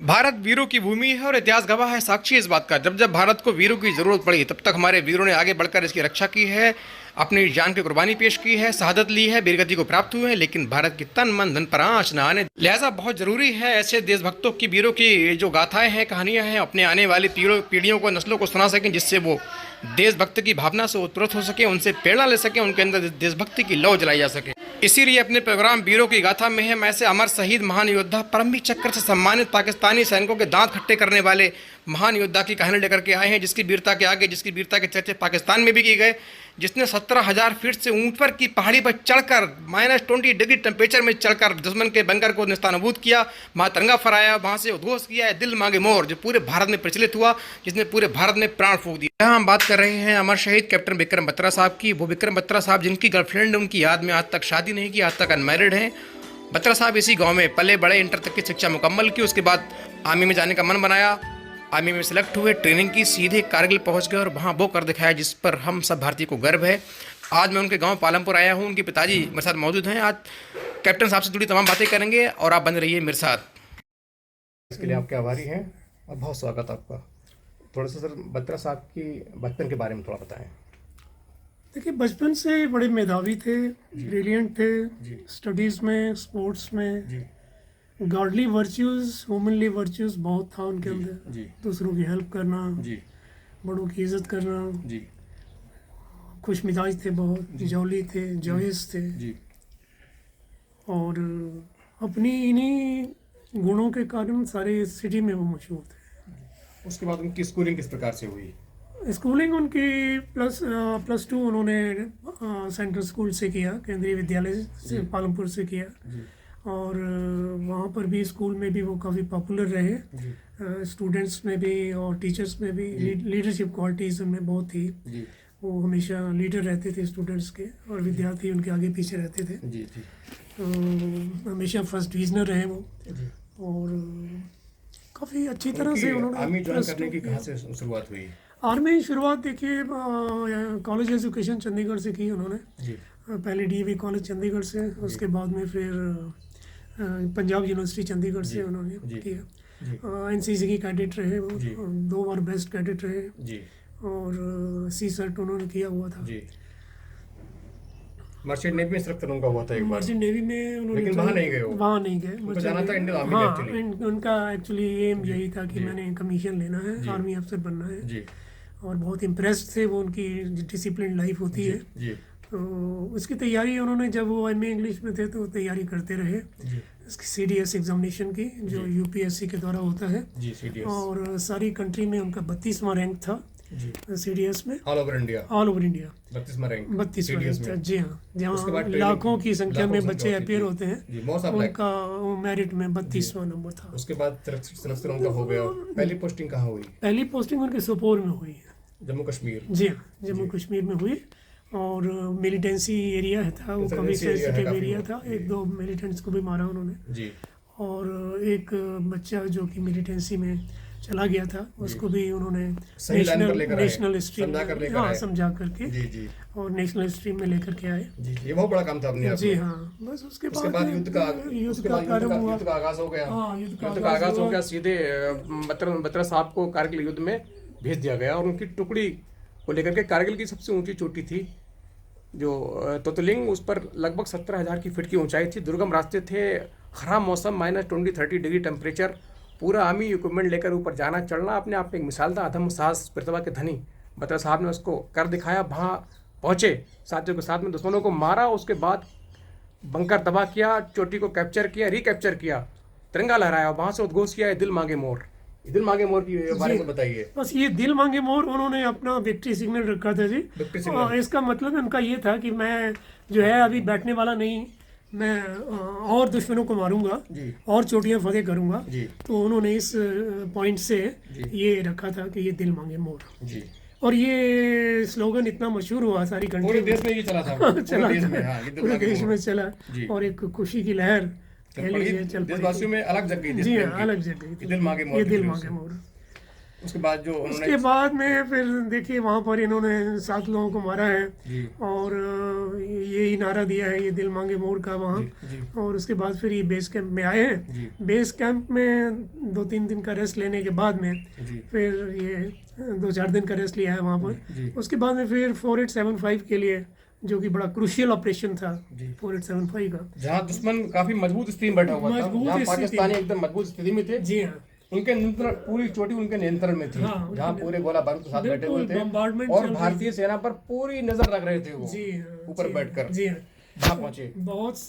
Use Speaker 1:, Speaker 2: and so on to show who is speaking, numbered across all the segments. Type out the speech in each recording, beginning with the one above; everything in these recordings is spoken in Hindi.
Speaker 1: भारत वीरों की भूमि है और इतिहास गवाह है, साक्षी इस बात का। जब जब भारत को वीरों की जरूरत पड़ी तब तक हमारे वीरों ने आगे बढ़कर इसकी रक्षा की है, अपनी जान की कुर्बानी पेश की है, शहादत ली है, वीरगति को प्राप्त हुए हैं। लेकिन भारत की तन मन धन पर आंच न आने, लिहाजा बहुत जरूरी है ऐसे देशभक्तों की, वीरों की जो गाथाएं हैं, कहानियां हैं, अपने आने वाली पीढ़ियों को, नस्लों को सुना सकें, जिससे वो देशभक्त की भावना से उत्प्रेरित हो सके, उनसे प्रेरणा ले सके, उनके अंदर देशभक्ति की लौ जलाई जा सके। इसीलिए अपने प्रोग्राम वीरों की गाथा में हम ऐसे अमर शहीद महान योद्धा, परमवीर चक्र से सम्मानित पाकिस्तानी सैनिकों के दांत खट्टे करने वाले महान योद्धा की कहानी लेकर के आए हैं, जिसकी वीरता के आगे, जिसकी वीरता के चर्चे पाकिस्तान में भी की गए, जिसने 17,000 फीट से ऊपर की पहाड़ी पर चढ़कर -20 डिग्री टेम्परेचर में चढ़कर दुश्मन के बंकर को निस्तानाबूद किया, वहाँ तिरंगा फहराया, वहाँ से उद्घोष किया है दिल मांगे मोर, जो पूरे भारत में प्रचलित हुआ, जिसने पूरे भारत में प्राण फूंक दिया। यहाँ हम बात कर रहे हैं अमर शहीद कैप्टन विक्रम बत्रा साहब की। वो विक्रम बत्रा साहब जिनकी गर्लफ्रेंड उनकी याद में आज तक शादी नहीं की, आज तक अनमैरिड हैं। बत्रा साहब इसी गांव में पले बड़े, इंटर तक की शिक्षा मुकम्मल की, उसके बाद आर्मी में जाने का मन बनाया, आर्मी में सिलेक्ट हुए, ट्रेनिंग की, सीधे कारगिल पहुंच गए और वहां वो कर दिखाया जिस पर हम सब भारतीय को गर्व है। आज मैं उनके गांव पालमपुर आया हूं, उनके पिताजी मेरे साथ मौजूद हैं। आज कैप्टन साहब से जुड़ी तमाम बातें करेंगे और आप बने रहिए मेरे साथ। इसके लिए आपके आभारी हैं और बहुत स्वागत आपका। थोड़ा सा सर बत्रा साहब की बचपन के बारे में थोड़ा बताएं।
Speaker 2: देखिए, बचपन से बड़े मेधावी थे, ब्रिलियंट थे, स्टडीज़ में, स्पोर्ट्स में, गॉडली वर्च्यूज़, वुमनली वर्च्यूज़ बहुत था उनके अंदर। दूसरों की हेल्प करना, बड़ों की इज्जत करना, खुश मिजाज थे, बहुत जौली थे, जॉयस थे, और अपनी इन्हीं गुणों के कारण सारे सिटी में वो मशहूर थे।
Speaker 1: उसके बाद उनकी स्कूलिंग किस प्रकार से हुई?
Speaker 2: स्कूलिंग उनकी प्लस टू उन्होंने सेंट्रल स्कूल से किया, केंद्रीय विद्यालय से पालमपुर से किया, और वहाँ पर भी स्कूल में भी वो काफ़ी पॉपुलर रहे, स्टूडेंट्स में भी और टीचर्स में भी। लीडरशिप क्वालिटीज़ उनमें बहुत थी, वो हमेशा लीडर रहते थे स्टूडेंट्स के, और विद्यार्थी उनके आगे पीछे रहते थे। तो हमेशा फर्स्ट डिविजनर रहे वो, और काफ़ी अच्छी तरह से उन्होंने
Speaker 1: आर्मी ज्वाइन करने की कहाँ से शुरुआत हुई?
Speaker 2: आर्मी शुरुआत देखिए कॉलेज एजुकेशन चंडीगढ़ से की उन्होंने। पहले DAV कॉलेज चंडीगढ़ से, उसके बाद में फिर पंजाब यूनिवर्सिटी चंडीगढ़ से उन्होंने किया। NCC की कैडेट रहे वो, 2 बार बेस्ट कैडेट रहे, और CSERT उन्होंने किया हुआ था।
Speaker 1: मर्चेंट नेवी में इंस्ट्रक्टर उनका हुआ था एक बार।
Speaker 2: मर्चेंट नेवी में उन्होंने,
Speaker 1: लेकिन वहाँ नहीं गए,
Speaker 2: वहाँ नहीं गए,
Speaker 1: उनको जाना था इंडियन आर्मी में।
Speaker 2: उनका एक्चुअली एम यही था कि मैंने कमीशन लेना है, आर्मी अफसर बनना है, और बहुत इम्प्रेस्ड थे वो, उनकी डिसिप्लिन लाइफ होती है। तो उसकी तैयारी उन्होंने, जब वो MA इंग्लिश में थे तो तैयारी करते रहे इसकी CDS एग्जामिनेशन की, जो UPSC के द्वारा होता है, और सारी कंट्री में उनका 32वां रैंक था CDS में, ऑल ओवर इंडिया 32वां रैंक था। जी हाँ, जहाँ लाखों की संख्या में बच्चे अपियर होते हैं, उनका मेरिट में 32वां नंबर था।
Speaker 1: उसके बाद सिलेक्शन उनका हो गया। पहली पोस्टिंग कहाँ हुई?
Speaker 2: पहली पोस्टिंग उनके सोपोर में हुई,
Speaker 1: जम्मू कश्मीर।
Speaker 2: जी हाँ, जम्मू कश्मीर में हुई, और मिलिटेंसी एरिया था वो, काफ़ी सेंसिटिव एरिया था। 1-2 मिलिटेंट्स को भी मारा उन्होंने, और एक बच्चा जो कि मिलिटेंसी में चला गया था, उसको भी उन्होंने नेशनल स्ट्रीम में समझा करके, और नेशनल स्ट्रीम में लेकर के आए।
Speaker 1: ये बहुत बड़ा काम था अपने आप में।
Speaker 2: जी हाँ, बस उसके बाद युद्ध का प्रारंभ हुआ,
Speaker 1: युद्ध का आगाज हो गया।
Speaker 2: युद्ध का आगाज हो गया।
Speaker 1: सीधे बत्रा साहब को कारगिल युद्ध में भेज दिया गया, और उनकी टुकड़ी को लेकर के कारगिल की सबसे ऊंची चोटी थी जो तोतलिंग, उस पर लगभग 17,000 की फीट की ऊंचाई थी। दुर्गम रास्ते थे, खराब मौसम, -20-30 डिग्री टेम्परेचर, पूरा आर्मी इक्विपमेंट लेकर ऊपर जाना चढ़ना अपने आप में एक मिसाल था। अधम साहस प्रतिभा के धनी बत्रा साहब ने उसको कर दिखाया। वहाँ पहुँचे, साथियों के साथ में दुश्मनों को मारा, उसके बाद बंकर तबाह किया, चोटी को कैप्चर किया, रिकैप्चर किया, तिरंगा लहराया, वहाँ से उद्घोष किया दिल मांगे मोर। दिल मांगे मोर की बारे में बताइए।
Speaker 2: बस ये दिल मांगे मोर उन्होंने अपना विक्ट्री सिग्नल रखा था जी। इसका मतलब उनका ये था कि मैं जो है अभी बैठने वाला नहीं, मैं और दुश्मनों को मारूंगा और चोटियां फतेह करूंगा। तो उन्होंने इस पॉइंट से ये रखा था कि ये दिल मांगे मोर, और ये स्लोगन इतना मशहूर हुआ सारी कंट्री में,
Speaker 1: देश में ये चला था,
Speaker 2: पूरे देश में चला, और एक खुशी की लहर
Speaker 1: देशवासियों में अलग जग गई।
Speaker 2: जी हाँ, अलग जग गई।
Speaker 1: दिल मांगे मोर,
Speaker 2: ये दिल मांगे मोर।
Speaker 1: उसके बाद जो
Speaker 2: उसके बाद में फिर देखिए वहाँ पर इन्होंने 7 लोगों को मारा है
Speaker 1: जी
Speaker 2: और यही नारा दिया है, ये दिल मांगे मोर का वहाँ।
Speaker 1: जी
Speaker 2: और उसके बाद फिर ये बेस कैंप में आए हैं।
Speaker 1: जी
Speaker 2: बेस कैंप में 2-3 दिन का रेस्ट लेने के बाद में
Speaker 1: जी
Speaker 2: फिर ये 2-4 दिन का रेस्ट लिया है वहाँ
Speaker 1: जी
Speaker 2: पर। उसके बाद में फिर 4875 के लिए, जो कि बड़ा क्रूशियल ऑपरेशन था
Speaker 1: जी
Speaker 2: 4875 का।
Speaker 1: जहाँ दुश्मन काफी मजबूत स्थिति में बैठा हुआ था,
Speaker 2: मजबूत
Speaker 1: जहाँ
Speaker 2: स्थिति
Speaker 1: पाकिस्तानी
Speaker 2: में।
Speaker 1: एकदम मजबूत स्थिति में थे,
Speaker 2: जी हाँ,
Speaker 1: उनके नियंत्रण, पूरी चोटी उनके नियंत्रण में थी,
Speaker 2: हाँ,
Speaker 1: जहाँ पूरे गोला बारूद के साथ बैठे हुए
Speaker 2: बिल्कुल
Speaker 1: थे
Speaker 2: बम्बार्डमेंट
Speaker 1: और
Speaker 2: चल रही
Speaker 1: भारतीय सेना पर पूरी नजर रख रहे थे वो
Speaker 2: जी हाँ,
Speaker 1: ऊपर
Speaker 2: जी
Speaker 1: बैठकर
Speaker 2: जी हाँ,
Speaker 1: जहाँ पहुंचे।
Speaker 2: बहुत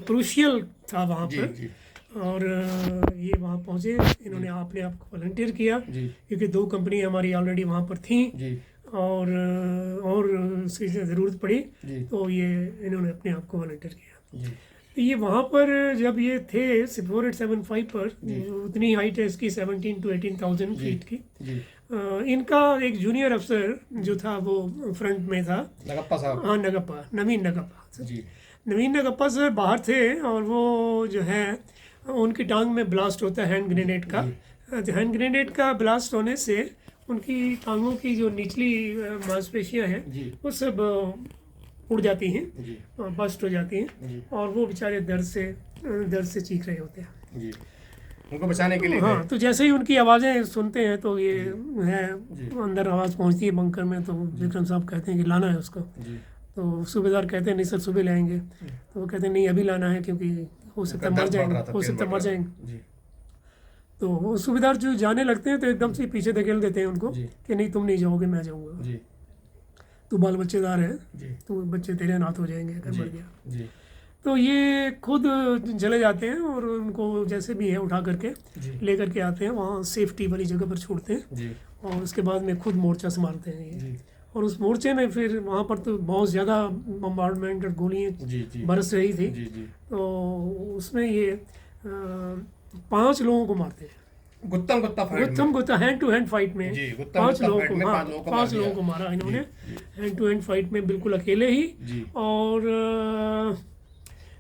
Speaker 2: क्रूशियल था वहाँ
Speaker 1: जी
Speaker 2: पर।
Speaker 1: जी
Speaker 2: और ये वहाँ पहुँचे, इन्होंने अपने आप को वॉलंटियर किया,
Speaker 1: जी
Speaker 2: क्योंकि 2 कंपनी हमारी ऑलरेडी वहाँ पर थी
Speaker 1: जी
Speaker 2: और उसकी ज़रूरत पड़ी,
Speaker 1: जी
Speaker 2: तो ये इन्होंने अपने आप को वॉलंटियर किया।
Speaker 1: जी
Speaker 2: तो ये वहाँ पर जब ये थे 4875 पर, उतनी हाइट है इसकी 17 to 18,000 फीट की।
Speaker 1: जी
Speaker 2: इनका एक जूनियर अफसर जो था वो फ्रंट में था,
Speaker 1: नगप्पा साहब।
Speaker 2: हाँ नगप्पा, नवीन नगप्पा।
Speaker 1: जी
Speaker 2: नवीन नगप्पा सर बाहर थे और वो जो है उनकी टांग में ब्लास्ट होता है हैंड ग्रेनेड का। तो हैंड ग्रेनेड का ब्लास्ट होने से उनकी टांगों की जो निचली मांसपेशियां हैं
Speaker 1: जी
Speaker 2: वो सब उड़ जाती हैं,
Speaker 1: जी
Speaker 2: बस्ट हो जाती हैं,
Speaker 1: जी
Speaker 2: और वो बेचारे दर्द से चीख रहे होते हैं।
Speaker 1: जी उनको बचाने के लिए
Speaker 2: हाँ, तो जैसे ही उनकी आवाज़ें सुनते हैं तो ये है
Speaker 1: जी
Speaker 2: अंदर आवाज़ पहुंचती है बंकर में, तो विक्रम साहब कहते हैं कि लाना है उसको।
Speaker 1: जी
Speaker 2: तो सूबेदार कहते हैं नहीं सर सुबह लाएंगे, तो वो कहते हैं नहीं अभी लाना है क्योंकि हो सकता है मर जाएंगे, हो सकता है मर जाएंगे।
Speaker 1: जी
Speaker 2: तो वो सूबेदार जो जाने लगते हैं तो एकदम से पीछे धकेल देते हैं उनको
Speaker 1: जी
Speaker 2: कि नहीं तुम नहीं जाओगे, मैं जाऊँगा,
Speaker 1: जी
Speaker 2: तू बाल बच्चेदार है,
Speaker 1: जी
Speaker 2: तो बच्चे तेरे अनाथ हो जाएंगे अगर मर गया।
Speaker 1: जी
Speaker 2: तो ये खुद चले जाते हैं और उनको जैसे भी है उठा करके
Speaker 1: जी
Speaker 2: लेकर के आते हैं, वहाँ सेफ्टी वाली जगह पर छोड़ते हैं,
Speaker 1: जी
Speaker 2: और उसके बाद में खुद मोर्चा संभालते हैं ये।
Speaker 1: जी
Speaker 2: और उस मोर्चे में फिर वहाँ पर तो बहुत ज़्यादा बम्बार्डमेंट और गोलियाँ
Speaker 1: जी जी
Speaker 2: बरस रही थी,
Speaker 1: जी जी
Speaker 2: तो उसमें ये 5 लोगों को मारते हैं।
Speaker 1: गुत्तम गुत्ता फाइट में।
Speaker 2: Gutta hand to hand fight में
Speaker 1: जी, गुत्ता
Speaker 2: 5
Speaker 1: गुत्ता
Speaker 2: लोगों
Speaker 1: फाइट
Speaker 2: को,
Speaker 1: में
Speaker 2: हाँ
Speaker 1: 5 लोगों को
Speaker 2: 5
Speaker 1: मार
Speaker 2: लोगों को
Speaker 1: दिया।
Speaker 2: मारा इन्होंने
Speaker 1: जी
Speaker 2: हैंड टू हैंड फाइट में बिल्कुल अकेले ही।
Speaker 1: जी
Speaker 2: और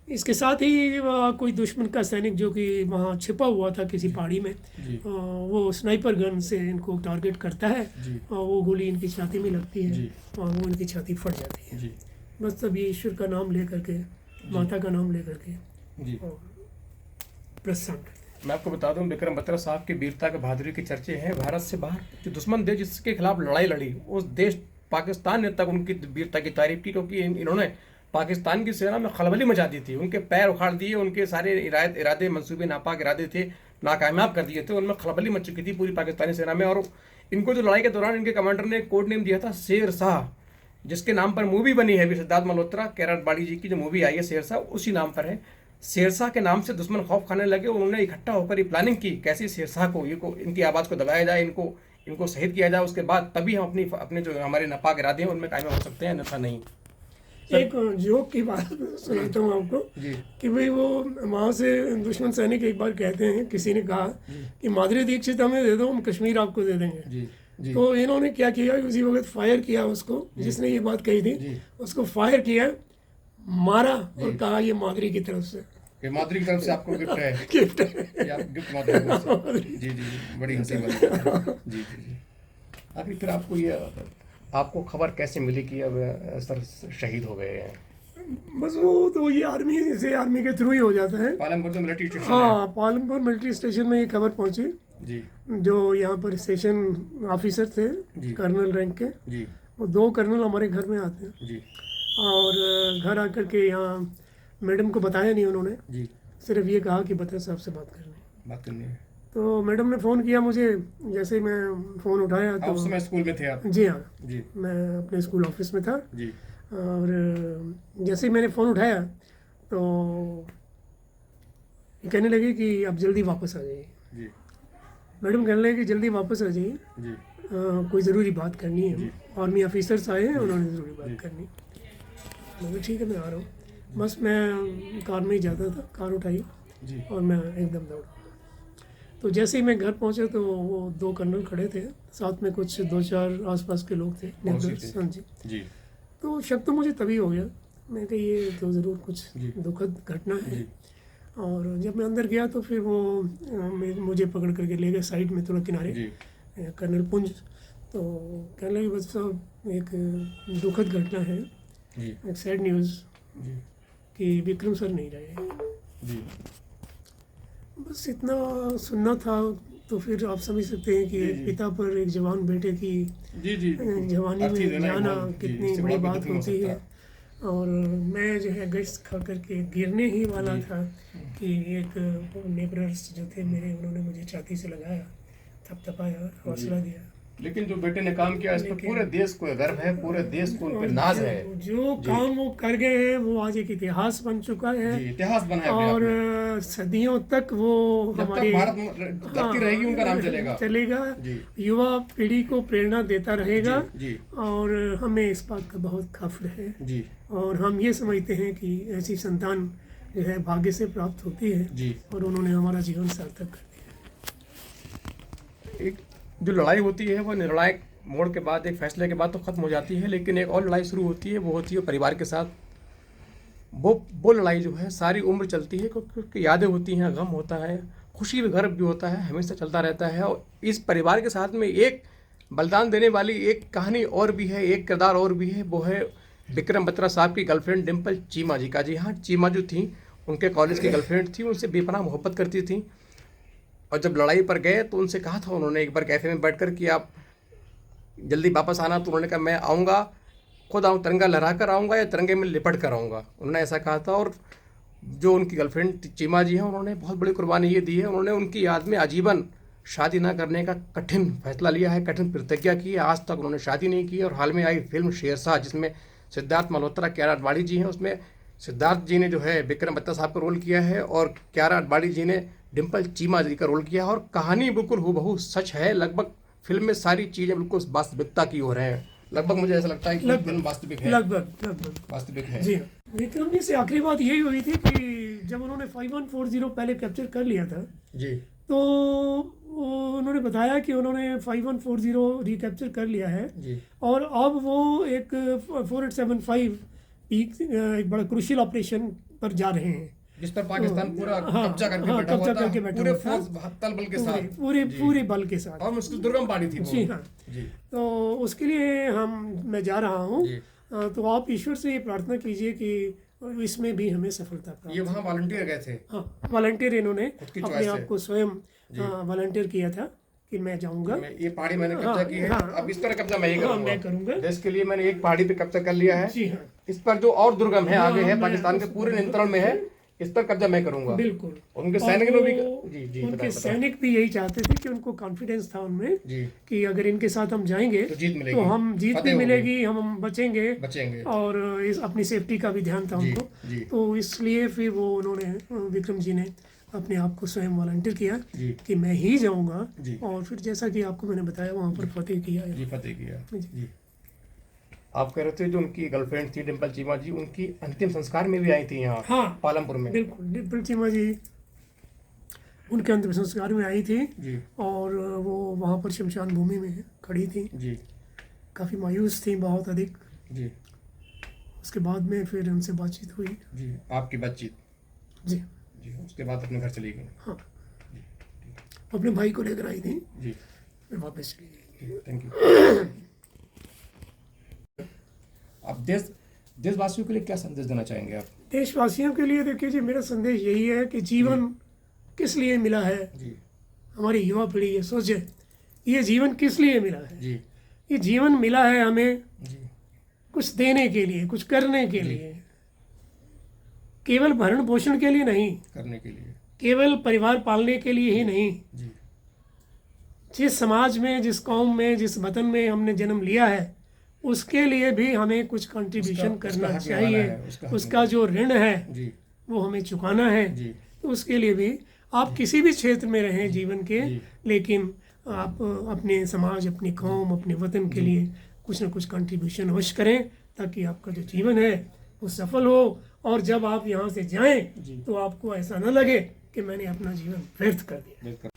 Speaker 2: इसके साथ ही कोई दुश्मन का सैनिक जो कि वहाँ छिपा हुआ था किसी पहाड़ी में,
Speaker 1: जी
Speaker 2: वो स्नाइपर गन से इनको टारगेट करता है
Speaker 1: जी
Speaker 2: और वो गोली इनकी छाती में लगती है
Speaker 1: जी
Speaker 2: और वो इनकी छाती फट जाती है।
Speaker 1: जी
Speaker 2: बस तब ये ईश्वर का नाम ले करके, माता का नाम ले करके
Speaker 1: जी
Speaker 2: और प्रस्थान करते हैं।
Speaker 1: मैं आपको बता दूं, विक्रम बत्रा साहब की वीरता के बहादुरी के चर्चे हैं भारत से बाहर। जो दुश्मन देश जिसके खिलाफ लड़ाई लड़ी, उस देश पाकिस्तान ने तक उनकी वीरता की तारीफ की, क्योंकि इन्होंने पाकिस्तान की सेना में खलबली मचा दी थी, उनके पैर उखाड़ दिए, उनके सारे इरादे मंसूबे नापाक इरादे थे नाकामयाब कर दिए थे, उनमें खलबली मच चुकी थी पूरी पाकिस्तानी सेना में। और इनको जो लड़ाई के दौरान इनके कमांडर ने कोड नेम दिया था शेर शाह, जिसके नाम पर मूवी बनी है अभी सिद्धार्थ मल्होत्रा, कैराट बाड़ी जी की जो मूवी आई है शेर शाह, उसी नाम पर है। शेरशाह के नाम से दुश्मन खौफ खाने लगे, उन्होंने इकट्ठा होकर ये प्लानिंग की कैसे शेरशाह को इनकी आवाज़ को दबाया जाए, इनको शहीद किया जाए, उसके बाद तभी हम अपने जो हमारे नापाक इरादे हैं उनमें कायम हो सकते हैं, अन्यथा नहीं।
Speaker 2: एक जोक की बात सुनाता हूँ आपको
Speaker 1: जी
Speaker 2: कि भाई वो वहाँ से दुश्मन सैनिक एक बार कहते हैं, किसी ने कहा कि माधुरी दीक्षित हमें दे दो, हम कश्मीर आपको दे देंगे।
Speaker 1: जी जी
Speaker 2: तो इन्होंने क्या किया, उसी वक्त फायर किया उसको, जिसने ये बात कही थी
Speaker 1: जी
Speaker 2: उसको फायर किया, मारा और कहा ये माधुरी की तरफ से
Speaker 1: ये माधुरी की तरफ से आपको गिफ्ट है,
Speaker 2: गिफ्ट है।
Speaker 1: ये आप गिफ्ट माधुरी की तरफ से। जी जी जी, बड़ी हंसी वाली बात है। जी जी जी। अभी फिर आपको खबर कैसे मिली कि अब सर शहीद हो गए हैं?
Speaker 2: बस वो तो ये आर्मी के थ्रू ही हो जाता है।
Speaker 1: पालमपुर जो मिलिट्री स्टेशन
Speaker 2: हाँ, पालमपुर मिलिट्री स्टेशन में ये खबर पहुंची।
Speaker 1: जी
Speaker 2: जो यहाँ पर स्टेशन ऑफिसर थे
Speaker 1: जी
Speaker 2: कर्नल रैंक के,
Speaker 1: जी
Speaker 2: वो 2 कर्नल हमारे घर में आते हैं
Speaker 1: जी
Speaker 2: और घर आकर के यहाँ मैडम को बताया नहीं उन्होंने,
Speaker 1: जी
Speaker 2: सिर्फ ये कहा कि बत्रा साहब से बात करनी है।
Speaker 1: बात करनी है।
Speaker 2: तो मैडम ने फ़ोन किया मुझे, जैसे ही मैं फ़ोन उठाया
Speaker 1: आप
Speaker 2: तो
Speaker 1: उस समय स्कूल में थे आप?
Speaker 2: जी हाँ,
Speaker 1: जी
Speaker 2: मैं अपने स्कूल ऑफिस में था
Speaker 1: जी
Speaker 2: और जैसे ही मैंने फ़ोन उठाया तो ये कहने लगे कि आप जल्दी वापस आ जाइए।
Speaker 1: जी
Speaker 2: मैडम कहने लगे कि जल्दी वापस आ जाइए,
Speaker 1: जी
Speaker 2: कोई ज़रूरी बात करनी है,
Speaker 1: जी।
Speaker 2: आर्मी ऑफिसर्स आए हैं, उन्होंने ज़रूरी बात करनी। मैंने ठीक है मैं आ रहा हूँ। बस मैं कार में ही जाता था, कार उठाई
Speaker 1: जी
Speaker 2: और मैं एकदम दौड़ा। तो जैसे ही मैं घर पहुंचा तो वो 2 कर्नल खड़े थे, साथ में कुछ 2-4 आसपास के लोग थे, नेबर्स। हाँ जी।
Speaker 1: जी
Speaker 2: तो शक तो मुझे तभी हो गया, मैं कहा ये तो ज़रूर कुछ
Speaker 1: जी।
Speaker 2: दुखद घटना है।
Speaker 1: जी
Speaker 2: और जब मैं अंदर गया तो फिर वो मुझे पकड़ करके ले गए साइड में थोड़ा किनारे।
Speaker 1: जी
Speaker 2: कर्नल पुंज। तो कहने लगे बस साहब एक दुखद घटना है,
Speaker 1: जी
Speaker 2: एक सैड न्यूज़
Speaker 1: जी
Speaker 2: कि विक्रम सर नहीं रहे।
Speaker 1: जी
Speaker 2: बस इतना सुनना था। तो फिर आप समझ सकते हैं कि एक पिता पर एक जवान बेटे की
Speaker 1: जी जी
Speaker 2: जवानी में जाना कितनी बड़ी बात होती है।
Speaker 1: सकता।
Speaker 2: और मैं जो है गश्त खा करके गिरने ही वाला था कि एक नेबरर्स जो थे मेरे, उन्होंने मुझे छाती से लगाया, थपथपाया, हौसला दिया।
Speaker 1: लेकिन जो बेटे ने काम किया इस पर
Speaker 2: लेकिन-
Speaker 1: पूरे देश को गर्व है, पूरे देश को उन पर नाज है।
Speaker 2: जो काम वो कर गए हैं वो आज एक इतिहास बन चुका है।
Speaker 1: जी इतिहास बना है अपने आप
Speaker 2: और
Speaker 1: में।
Speaker 2: सदियों तक वो
Speaker 1: जब तक
Speaker 2: हमारी
Speaker 1: भारत धरती रहेगी उनका नाम चलेगा। जी
Speaker 2: युवा पीढ़ी को प्रेरणा देता रहेगा।
Speaker 1: जी
Speaker 2: और हमें इस बात का बहुत फख्र है।
Speaker 1: जी
Speaker 2: और हम ये समझते हैं कि ऐसी संतान जो है भाग्य से प्राप्त होती है।
Speaker 1: जी
Speaker 2: और उन्होंने हमारा जीवन सार्थक कर दिया।
Speaker 1: एक जो लड़ाई होती है वो निर्णायक मोड़ के बाद, एक फैसले के बाद तो खत्म हो जाती है, लेकिन एक और लड़ाई शुरू होती है, वो होती है परिवार के साथ। वो लड़ाई जो है सारी उम्र चलती है, क्योंकि यादें होती हैं, गम होता है, खुशी भी, गर्व भी होता है, हमेशा चलता रहता है। और इस परिवार के साथ में एक बलिदान देने वाली एक कहानी और भी है, एक किरदार और भी है, वो है विक्रम बत्रा साहब की गर्लफ्रेंड डिम्पल चीमा जी का। जी हाँ, चीमा जो थी उनके कॉलेज की गर्लफ्रेंड थी, उनसे बेपनाह मोहब्बत करती थी। और जब लड़ाई पर गए तो उनसे कहा था उन्होंने एक बार कैफे में बैठकर कि आप जल्दी वापस आना। तो उन्होंने कहा मैं आऊँगा, खुद आऊँ, तिरंगा लहरा कर आऊँगा या तिरंगे में लिपट कर आऊँगा, उन्होंने ऐसा कहा था। और जो उनकी गर्लफ्रेंड चीमा जी हैं, उन्होंने बहुत बड़ी कुर्बानी ये दी है, उन्होंने उनकी याद में आजीवन शादी ना करने का कठिन फैसला लिया है, कठिन प्रतिज्ञा की है। आज तक उन्होंने शादी नहीं की। और हाल में आई फिल्म शेरशाह, जिसमें सिद्धार्थ मल्होत्रा, कियारा आडवाणी जी हैं, उसमें सिद्धार्थ जी ने जो है विक्रम बत्रा साहब का रोल किया है और कियारा आडवाणी जी ने डिम्पल चीमा जी का रोल किया है। और कहानी बिल्कुल हूबहू सच है, लगभग फिल्म में सारी चीज़ें बिल्कुल वास्तविकता की हो रहे हैं। लगभग मुझे ऐसा लगता है कि फिल्म वास्तविक है,
Speaker 2: लगभग
Speaker 1: वास्तविक है।
Speaker 2: जी हाँ। विक्रम जी से आखिरी बात यही हुई थी कि जब उन्होंने 5140 पहले कैप्चर कर लिया था,
Speaker 1: जी
Speaker 2: तो उन्होंने बताया कि उन्होंने 5140 रिकैप्चर कर लिया है।
Speaker 1: जी
Speaker 2: और अब वो एक 4875 पीक एक बड़ा क्रूशियल ऑपरेशन पर जा रहे हैं,
Speaker 1: जिस पर पाकिस्तान पूरा
Speaker 2: हाँ,
Speaker 1: कब्जा करके
Speaker 2: हाँ,
Speaker 1: बैठा हुआ
Speaker 2: कब्जा
Speaker 1: था,
Speaker 2: करके बैठा
Speaker 1: पूरे
Speaker 2: हुआ था।
Speaker 1: फोर्स तल बल के साथ,
Speaker 2: पूरे बल के साथ।
Speaker 1: और मुश्किल दुर्गम पहाड़ी थी वो।
Speaker 2: जी हाँ।
Speaker 1: जी
Speaker 2: तो उसके लिए मैं जा रहा हूँ।
Speaker 1: जी।
Speaker 2: तो आप ईश्वर से ये प्रार्थना कीजिए कि इसमें भी हमें सफलता प्राप्त।
Speaker 1: ये वहाँ वॉलंटियर गए थे।
Speaker 2: हाँ, वॉलंटियर इन्होंने
Speaker 1: खुद की
Speaker 2: अपने
Speaker 1: choice
Speaker 2: आप
Speaker 1: से।
Speaker 2: को स्वयं वॉलंटियर किया था कि मैं जाऊंगा।
Speaker 1: ये पहाड़ी मैंने कब्जा की है,
Speaker 2: हाँ,
Speaker 1: अब इस पर कब्जा मैं ही
Speaker 2: हाँ,
Speaker 1: करूंगा।
Speaker 2: मैं करूंगा।
Speaker 1: देश के लिए मैंने एक पहाड़ी पे कब्जा कर लिया है।
Speaker 2: जी हाँ,
Speaker 1: इस पर जो और दुर्गम है, आगे है,
Speaker 2: मैं
Speaker 1: पाकिस्तान के पूरे नियंत्रण में है, इस पर कब्जा मैं करूंगा।
Speaker 2: बिल्कुल।
Speaker 1: उनके
Speaker 2: और
Speaker 1: सैनिक ने भी
Speaker 2: वो-
Speaker 1: जी जी
Speaker 2: उनके
Speaker 1: बताएं।
Speaker 2: सैनिक भी यही चाहते थे कि उनको कॉन्फिडेंस था उनमें
Speaker 1: जी
Speaker 2: कि अगर इनके साथ हम जाएंगे
Speaker 1: तो जीत मिलेगी,
Speaker 2: तो हम जीत
Speaker 1: फतेह
Speaker 2: भी
Speaker 1: होगी।
Speaker 2: मिलेगी, हम बचेंगे।
Speaker 1: बचेंगे।
Speaker 2: और इस अपनी सेफ्टी का भी ध्यान था
Speaker 1: जी
Speaker 2: उनको।
Speaker 1: जी
Speaker 2: तो इसलिए फिर वो उन्होंने विक्रम जी ने अपने आप को स्वयं वॉलंटियर किया
Speaker 1: जी
Speaker 2: कि मैं ही जाऊंगा।
Speaker 1: जी।
Speaker 2: और फिर जैसा कि आपको मैंने बताया वहाँ पर फतेह किया है।
Speaker 1: जी फतेह किया।
Speaker 2: जी।
Speaker 1: जी आप कह रहे थे जो उनकी गर्लफ्रेंड थी डिम्पल चीमा जी, उनकी अंतिम संस्कार में भी आई थी यहाँ
Speaker 2: हाँ,
Speaker 1: पालमपुर में।
Speaker 2: बिल्कुल। डिम्पल चीमा जी उनके अंतिम संस्कार में आई थी
Speaker 1: जी
Speaker 2: और वो वहाँ पर शमशान भूमि में खड़ी थी,
Speaker 1: जी
Speaker 2: काफ़ी मायूस थी, बहुत अधिक।
Speaker 1: जी
Speaker 2: उसके बाद में फिर उनसे बातचीत हुई।
Speaker 1: जी आपकी बातचीत।
Speaker 2: जी
Speaker 1: जी उसके बाद अपने घर चली गई।
Speaker 2: हाँ, अपने भाई को लेकर आई थी,
Speaker 1: जी
Speaker 2: फिर वापस चली गई।
Speaker 1: Thank you. आप देशवासियों के लिए क्या संदेश देना चाहेंगे आप?
Speaker 2: देशवासियों के लिए देखिए जी, मेरा संदेश यही है कि जीवन किस लिए मिला है।
Speaker 1: जी
Speaker 2: हमारी युवा पीढ़ी ये सोचे, ये जीवन किस लिए मिला है।
Speaker 1: जी
Speaker 2: ये जीवन मिला है हमें
Speaker 1: जी
Speaker 2: कुछ देने के लिए, कुछ करने के लिए, केवल भरण पोषण के लिए नहीं,
Speaker 1: करने के लिए।
Speaker 2: केवल परिवार पालने के लिए ही नहीं।
Speaker 1: जी
Speaker 2: जिस समाज में, जिस कौम में, जिस वतन में हमने जन्म लिया है, उसके लिए भी हमें कुछ कंट्रीब्यूशन
Speaker 1: उसका
Speaker 2: करना
Speaker 1: हक निभाना
Speaker 2: चाहिए।
Speaker 1: है, उसका हक
Speaker 2: उसका जो ऋण है
Speaker 1: जी
Speaker 2: वो हमें चुकाना है।
Speaker 1: जी
Speaker 2: तो उसके लिए भी आप किसी भी क्षेत्र में रहें जीवन के,
Speaker 1: जी।
Speaker 2: लेकिन आप अपने समाज, अपनी कौम, अपने वतन के लिए कुछ ना कुछ कंट्रीब्यूशन अवश्य करें, ताकि आपका जो जीवन है वो सफल हो। और जब आप यहाँ से जाएं
Speaker 1: जी।
Speaker 2: तो आपको ऐसा न लगे कि मैंने अपना जीवन व्यर्थ कर दिया।